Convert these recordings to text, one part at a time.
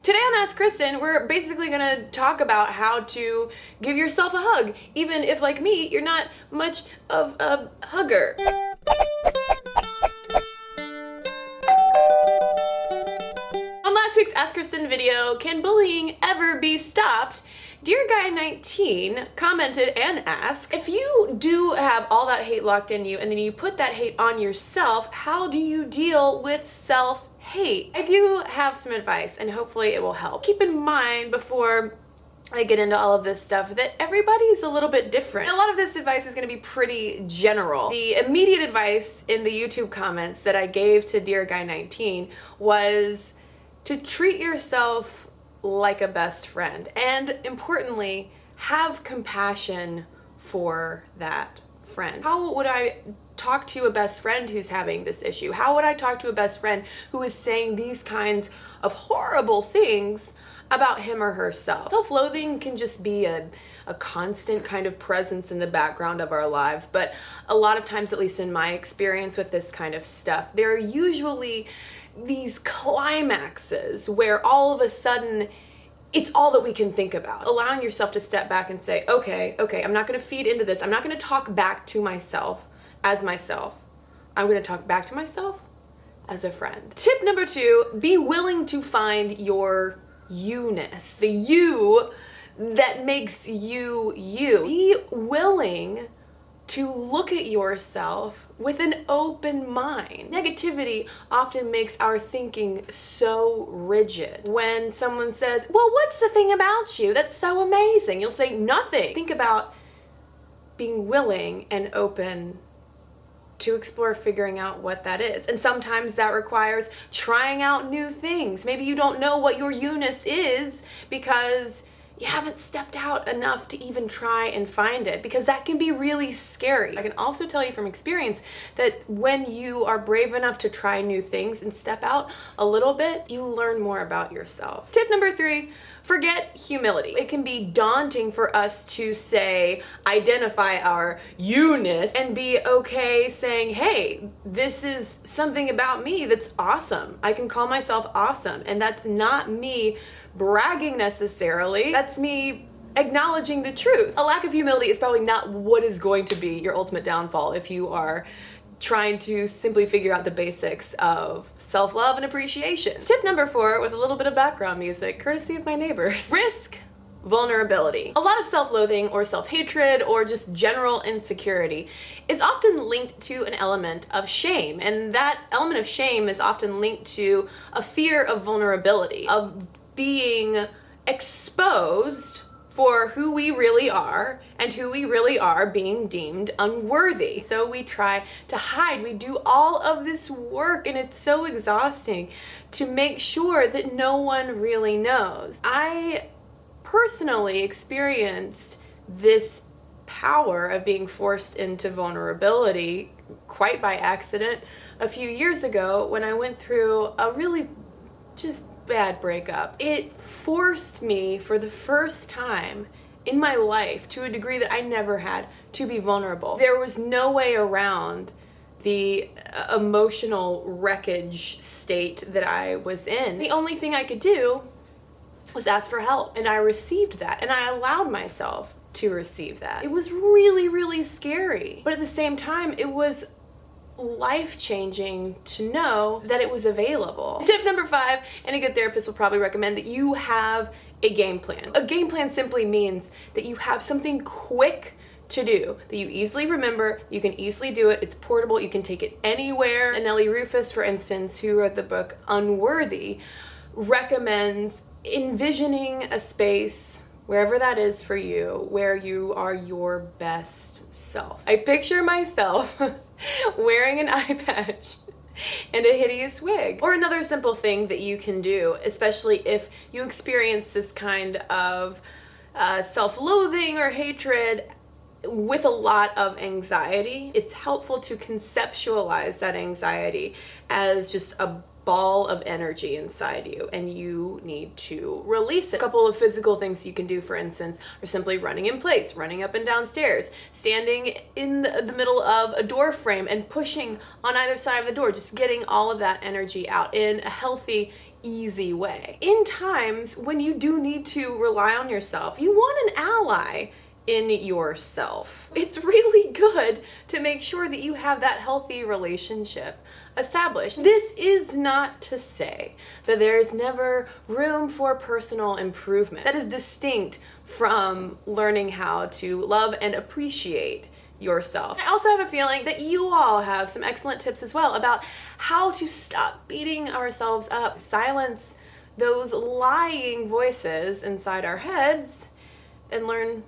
Today on Ask Kristen, we're basically gonna talk about how to give yourself a hug, even if, like me, you're not much of a hugger. On last week's Ask Kristen video, can bullying ever be stopped? Dear Guy 19 commented and asked, if you do have all that hate locked in you and then you put that hate on yourself, how do you deal with self-hate? I do have some advice and hopefully it will help. Keep in mind before I get into all of this stuff that everybody's a little bit different. And a lot of this advice is going to be pretty general. The immediate advice in the YouTube comments that I gave to Dear Guy 19 was to treat yourself like a best friend, and importantly, have compassion for that friend. How would I talk to a best friend who's having this issue? How would I talk to a best friend who is saying these kinds of horrible things about him or herself? Self-loathing can just be a constant kind of presence in the background of our lives, but a lot of times, at least in my experience with this kind of stuff, there are usually these climaxes where all of a sudden it's all that we can think about. Allowing yourself to step back and say, okay, I'm not gonna feed into this. I'm not gonna talk back to myself as myself. I'm gonna talk back to myself as a friend. Tip number 2, be willing to find your you-ness. The you that makes you you. Be willing to look at yourself with an open mind. Negativity often makes our thinking so rigid. When someone says, well, what's the thing about you that's so amazing? You'll say, nothing. Think about being willing and open to explore figuring out what that is. And sometimes that requires trying out new things. Maybe you don't know what your Youness is because you haven't stepped out enough to even try and find it, because that can be really scary. I can also tell you from experience that when you are brave enough to try new things and step out a little bit, you learn more about yourself. Tip number 3, forget humility. It can be daunting for us to say, identify our you-ness and be okay saying, hey, this is something about me that's awesome. I can call myself awesome. And that's not me bragging necessarily. That's me acknowledging the truth. A lack of humility is probably not what is going to be your ultimate downfall if you are trying to simply figure out the basics of self-love and appreciation. Tip number 4, with a little bit of background music, courtesy of my neighbors. Risk vulnerability. A lot of self-loathing or self-hatred or just general insecurity is often linked to an element of shame, and that element of shame is often linked to a fear of vulnerability, of being exposed for who we really are, and who we really are being deemed unworthy. So we try to hide. We do all of this work, and it's so exhausting to make sure that no one really knows. I personally experienced this power of being forced into vulnerability quite by accident a few years ago when I went through a really just bad breakup. It forced me for the first time in my life, to a degree that I never had, to be vulnerable. There was no way around the emotional wreckage state that I was in. The only thing I could do was ask for help, and I received that, and I allowed myself to receive that. It was really, really scary, but at the same time, it was life-changing to know that it was available. Tip number 5, and a good therapist will probably recommend that you have a game plan. A game plan simply means that you have something quick to do, that you easily remember, you can easily do it, it's portable, you can take it anywhere. Anneli Rufus, for instance, who wrote the book Unworthy, recommends envisioning a space, wherever that is for you, where you are your best self. I picture myself wearing an eye patch and a hideous wig. Or another simple thing that you can do, especially if you experience this kind of self-loathing or hatred with a lot of anxiety, it's helpful to conceptualize that anxiety as just a ball of energy inside you and you need to release it. A couple of physical things you can do, for instance, are simply running in place, running up and down stairs, standing in the middle of a door frame and pushing on either side of the door, just getting all of that energy out in a healthy, easy way. In times when you do need to rely on yourself, you want an ally in yourself. It's really good to make sure that you have that healthy relationship established. This is not to say that there is never room for personal improvement. That is distinct from learning how to love and appreciate yourself. I also have a feeling that you all have some excellent tips as well about how to stop beating ourselves up, silence those lying voices inside our heads, and learn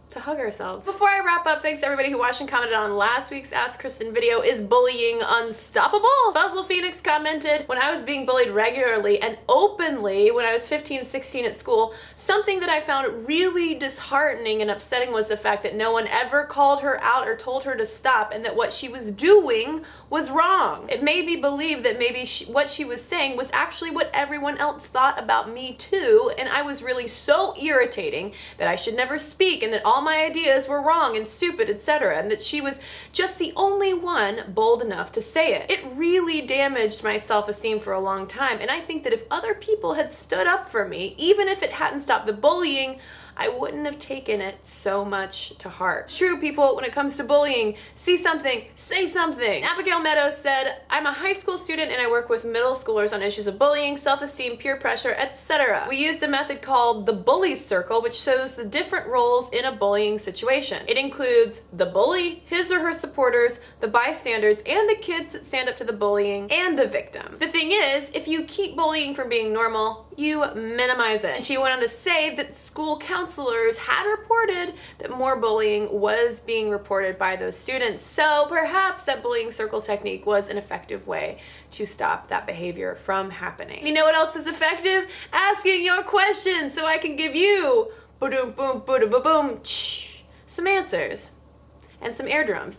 to hug ourselves. Before I wrap up, thanks to everybody who watched and commented on last week's Ask Cristen video. Is bullying unstoppable? Fuzzle Phoenix commented, when I was being bullied regularly and openly when I was 15, 16 at school, something that I found really disheartening and upsetting was the fact that no one ever called her out or told her to stop, and that what she was doing was wrong. It made me believe that maybe what she was saying was actually what everyone else thought about me too, and I was really so irritating that I should never speak and that all my ideas were wrong and stupid, etc., and that she was just the only one bold enough to say it. It really damaged my self-esteem for a long time, and I think that if other people had stood up for me, even if it hadn't stopped the bullying, I wouldn't have taken it so much to heart. It's true, people, when it comes to bullying, see something, say something. Abigail Meadows said, I'm a high school student and I work with middle schoolers on issues of bullying, self-esteem, peer pressure, etc. We used a method called the Bullies Circle, which shows the different roles in a bullying situation. It includes the bully, his or her supporters, the bystanders, and the kids that stand up to the bullying, and the victim. The thing is, if you keep bullying from being normal, you minimize it. And she went on to say that school counselors had reported that more bullying was being reported by those students. So perhaps that bullying circle technique was an effective way to stop that behavior from happening. You know what else is effective? Asking your questions so I can give you boom, boom, boom, boom, boom, some answers and some air drums.